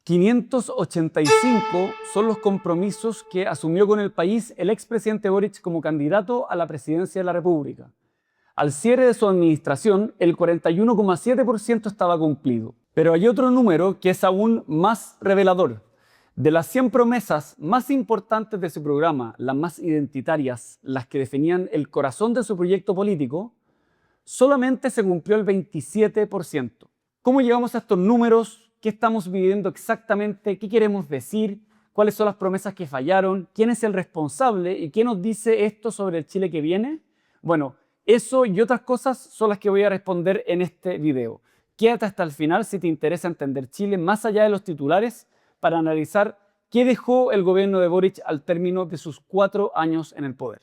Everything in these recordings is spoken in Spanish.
585 son los compromisos que asumió con el país el expresidente Boric como candidato a la presidencia de la República. Al cierre de su administración, el 41,7% estaba cumplido. Pero hay otro número que es aún más revelador. De las 100 promesas más importantes de su programa, las más identitarias, las que definían el corazón de su proyecto político, solamente se cumplió el 27%. ¿Cómo llegamos a estos números? ¿Qué estamos viviendo exactamente? ¿Qué queremos decir? ¿Cuáles son las promesas que fallaron? ¿Quién es el responsable? ¿Y qué nos dice esto sobre el Chile que viene? Bueno, eso y otras cosas son las que voy a responder en este video. Quédate hasta el final si te interesa entender Chile más allá de los titulares para analizar qué dejó el gobierno de Boric al término de sus 4 años en el poder.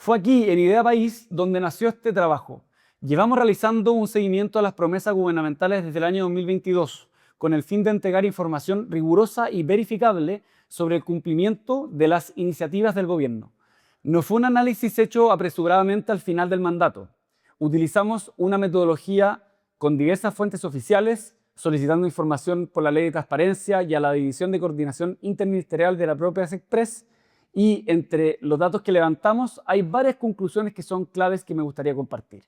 Fue aquí, en Idea País, donde nació este trabajo. Llevamos realizando un seguimiento a las promesas gubernamentales desde el año 2022, con el fin de entregar información rigurosa y verificable sobre el cumplimiento de las iniciativas del gobierno. No fue un análisis hecho apresuradamente al final del mandato. Utilizamos una metodología con diversas fuentes oficiales, solicitando información por la Ley de Transparencia y a la División de Coordinación Interministerial de la propia SECPRES, y entre los datos que levantamos hay varias conclusiones que son claves que me gustaría compartir.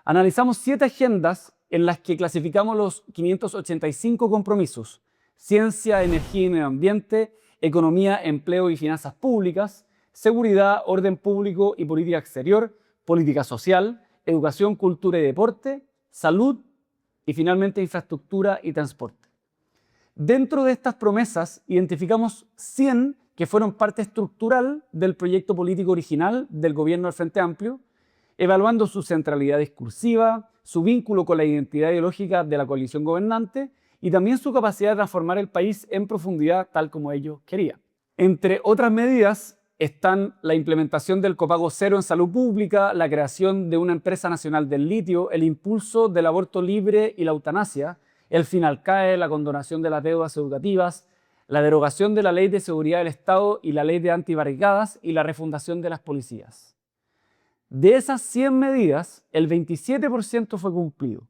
Analizamos 7 agendas en las que clasificamos los 585 compromisos: ciencia, energía y medio ambiente, economía, empleo y finanzas públicas, seguridad, orden público y política exterior, política social, educación, cultura y deporte, salud y finalmente infraestructura y transporte. Dentro de estas promesas identificamos 100 que fueron parte estructural del proyecto político original del gobierno del Frente Amplio, evaluando su centralidad discursiva, su vínculo con la identidad ideológica de la coalición gobernante y también su capacidad de transformar el país en profundidad tal como ellos querían. Entre otras medidas están la implementación del copago cero en salud pública, la creación de una empresa nacional del litio, el impulso del aborto libre y la eutanasia, el fin al CAE, la condonación de las deudas educativas, la derogación de la Ley de Seguridad del Estado y la Ley de Antibarricadas y la refundación de las policías. De esas 100 medidas, el 27% fue cumplido.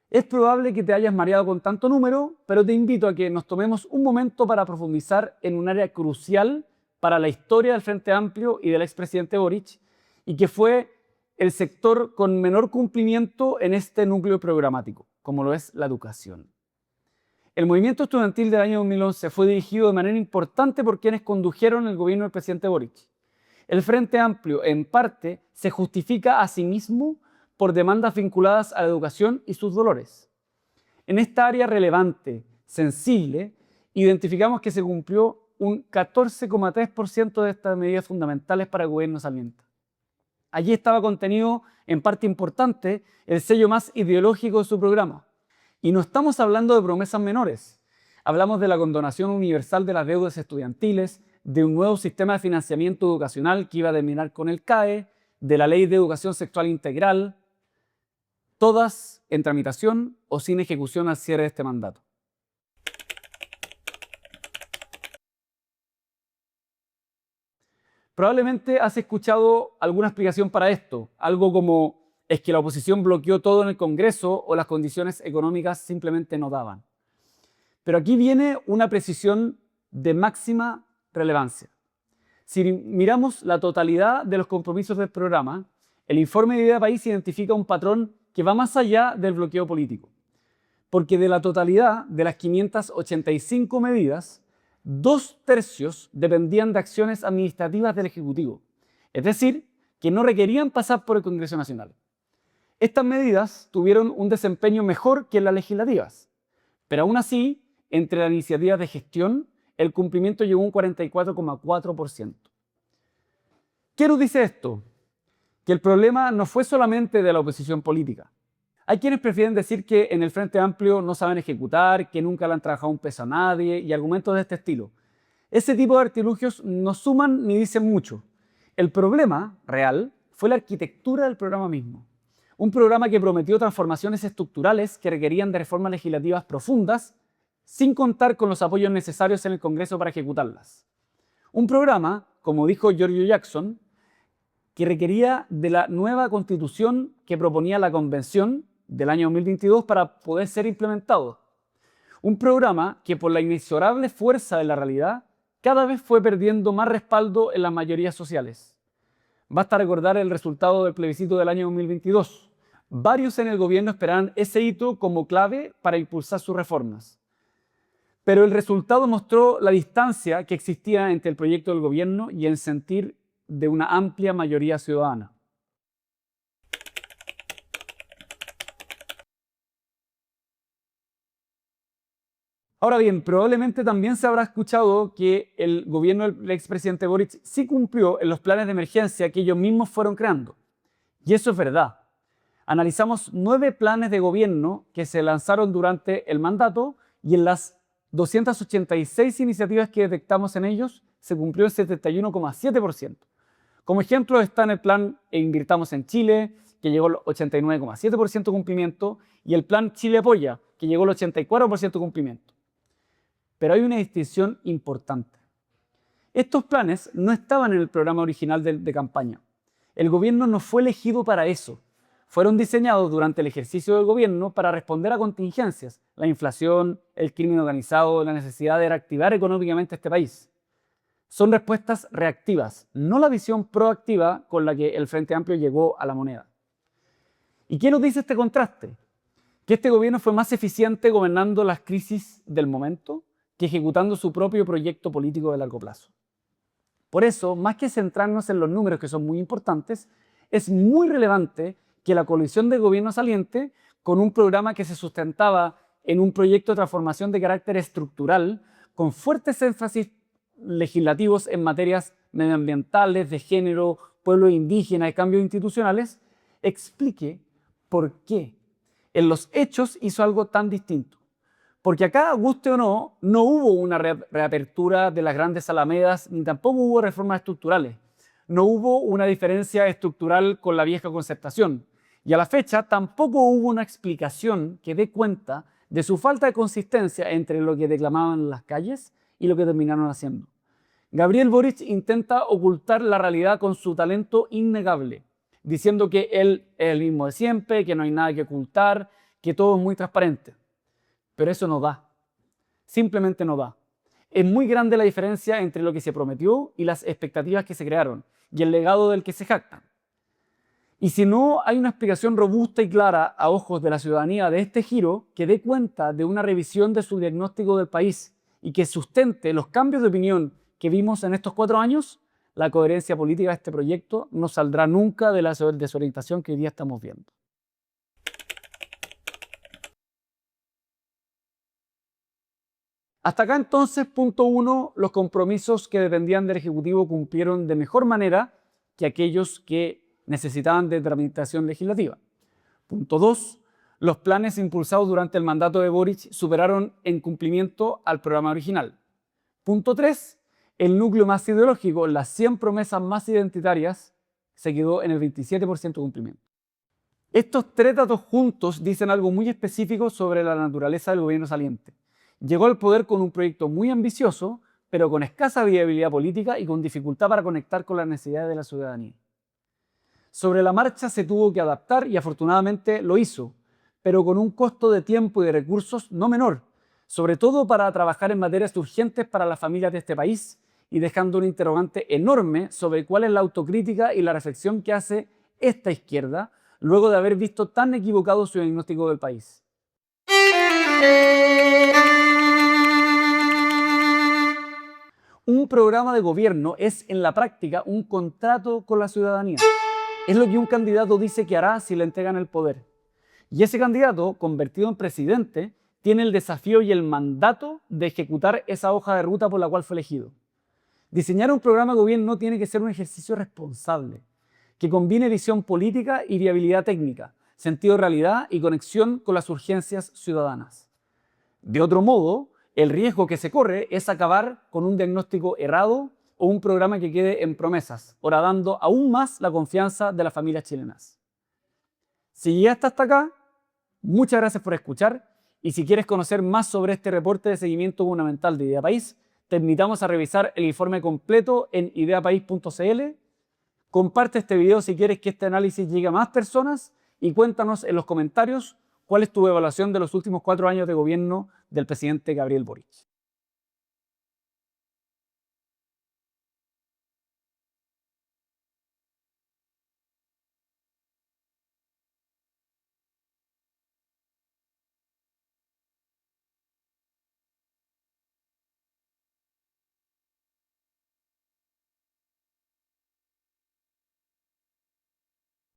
Es probable que te hayas mareado con tanto número, pero te invito a que nos tomemos un momento para profundizar en un área crucial para la historia del Frente Amplio y del expresidente Boric, y que fue el sector con menor cumplimiento en este núcleo programático, como lo es la educación. El movimiento estudiantil del año 2011 fue dirigido de manera importante por quienes condujeron el gobierno del presidente Boric. El Frente Amplio, en parte, se justifica a sí mismo por demandas vinculadas a la educación y sus dolores. En esta área relevante, sensible, identificamos que se cumplió un 14,3% de estas medidas fundamentales para el gobierno saliente. Allí estaba contenido, en parte importante, el sello más ideológico de su programa. Y no estamos hablando de promesas menores. Hablamos de la condonación universal de las deudas estudiantiles, de un nuevo sistema de financiamiento educacional que iba a terminar con el CAE, de la Ley de Educación Sexual Integral, todas en tramitación o sin ejecución al cierre de este mandato. Probablemente has escuchado alguna explicación para esto, algo como es que la oposición bloqueó todo en el Congreso o las condiciones económicas simplemente no daban. Pero aquí viene una precisión de máxima relevancia. Si miramos la totalidad de los compromisos del programa, el informe de Idea País identifica un patrón que va más allá del bloqueo político. Porque de la totalidad de las 585 medidas, 2/3 dependían de acciones administrativas del Ejecutivo, es decir, que no requerían pasar por el Congreso Nacional. Estas medidas tuvieron un desempeño mejor que las legislativas, pero aún así, entre las iniciativas de gestión, el cumplimiento llegó a un 44,4%. ¿Qué nos dice esto? Que el problema no fue solamente de la oposición política. Hay quienes prefieren decir que en el Frente Amplio no saben ejecutar, que nunca le han trabajado un peso a nadie y argumentos de este estilo. Ese tipo de artilugios no suman ni dicen mucho. El problema real fue la arquitectura del programa mismo. Un programa que prometió transformaciones estructurales que requerían de reformas legislativas profundas, sin contar con los apoyos necesarios en el Congreso para ejecutarlas. Un programa, como dijo Giorgio Jackson, que requería de la nueva constitución que proponía la Convención del año 2022 para poder ser implementado. Un programa que por la inexorable fuerza de la realidad cada vez fue perdiendo más respaldo en las mayorías sociales. Basta recordar el resultado del plebiscito del año 2022. Varios en el gobierno esperaban ese hito como clave para impulsar sus reformas. Pero el resultado mostró la distancia que existía entre el proyecto del gobierno y el sentir de una amplia mayoría ciudadana. Ahora bien, probablemente también se habrá escuchado que el gobierno del expresidente Boric sí cumplió en los planes de emergencia que ellos mismos fueron creando. Y eso es verdad. Analizamos 9 planes de gobierno que se lanzaron durante el mandato y en las 286 iniciativas que detectamos en ellos se cumplió el 71,7%. Como ejemplo están el plan Invirtamos en Chile, que llegó al 89,7% de cumplimiento, y el plan Chile Apoya, que llegó al 84% de cumplimiento. Pero hay una distinción importante. Estos planes no estaban en el programa original de campaña. El gobierno no fue elegido para eso. Fueron diseñados durante el ejercicio del gobierno para responder a contingencias, la inflación, el crimen organizado, la necesidad de reactivar económicamente este país. Son respuestas reactivas, no la visión proactiva con la que el Frente Amplio llegó a la moneda. ¿Y qué nos dice este contraste? Que este gobierno fue más eficiente gobernando las crisis del momento que ejecutando su propio proyecto político de largo plazo. Por eso, más que centrarnos en los números, que son muy importantes, es muy relevante que la coalición de gobierno saliente, con un programa que se sustentaba en un proyecto de transformación de carácter estructural, con fuertes énfasis legislativos en materias medioambientales, de género, pueblos indígenas y cambios institucionales, explique por qué en los hechos hizo algo tan distinto. Porque acá, guste o no, no hubo una reapertura de las grandes alamedas, ni tampoco hubo reformas estructurales. No hubo una diferencia estructural con la vieja concertación. Y a la fecha tampoco hubo una explicación que dé cuenta de su falta de consistencia entre lo que declamaban en las calles y lo que terminaron haciendo. Gabriel Boric intenta ocultar la realidad con su talento innegable, diciendo que él es el mismo de siempre, que no hay nada que ocultar, que todo es muy transparente. Pero eso no da. Simplemente no da. Es muy grande la diferencia entre lo que se prometió y las expectativas que se crearon, y el legado del que se jactan. Y si no hay una explicación robusta y clara a ojos de la ciudadanía de este giro, que dé cuenta de una revisión de su diagnóstico del país y que sustente los cambios de opinión que vimos en estos 4 años, la coherencia política de este proyecto no saldrá nunca de la desorientación que hoy día estamos viendo. Hasta acá entonces, punto 1, los compromisos que dependían del Ejecutivo cumplieron de mejor manera que aquellos que necesitaban de tramitación legislativa. Punto 2, los planes impulsados durante el mandato de Boric superaron en cumplimiento al programa original. Punto 3, el núcleo más ideológico, las 100 promesas más identitarias, se quedó en el 27% de cumplimiento. Estos 3 datos juntos dicen algo muy específico sobre la naturaleza del gobierno saliente. Llegó al poder con un proyecto muy ambicioso, pero con escasa viabilidad política y con dificultad para conectar con las necesidades de la ciudadanía. Sobre la marcha se tuvo que adaptar y afortunadamente lo hizo, pero con un costo de tiempo y de recursos no menor, sobre todo para trabajar en materias urgentes para las familias de este país y dejando un interrogante enorme sobre cuál es la autocrítica y la reflexión que hace esta izquierda luego de haber visto tan equivocado su diagnóstico del país. Un programa de gobierno es en la práctica un contrato con la ciudadanía. Es lo que un candidato dice que hará si le entregan el poder. Y ese candidato, convertido en presidente, tiene el desafío y el mandato de ejecutar esa hoja de ruta por la cual fue elegido. Diseñar un programa de gobierno tiene que ser un ejercicio responsable, que combine visión política y viabilidad técnica, sentido de realidad y conexión con las urgencias ciudadanas. De otro modo, el riesgo que se corre es acabar con un diagnóstico errado o un programa que quede en promesas, horadando aún más la confianza de las familias chilenas. Si llegaste hasta acá, muchas gracias por escuchar y si quieres conocer más sobre este reporte de seguimiento gubernamental de Idea País, Te invitamos a revisar el informe completo en ideapaís.cl. Comparte este video si quieres que este análisis llegue a más personas y cuéntanos en los comentarios cuál es tu evaluación de los últimos 4 años de gobierno del presidente Gabriel Boric.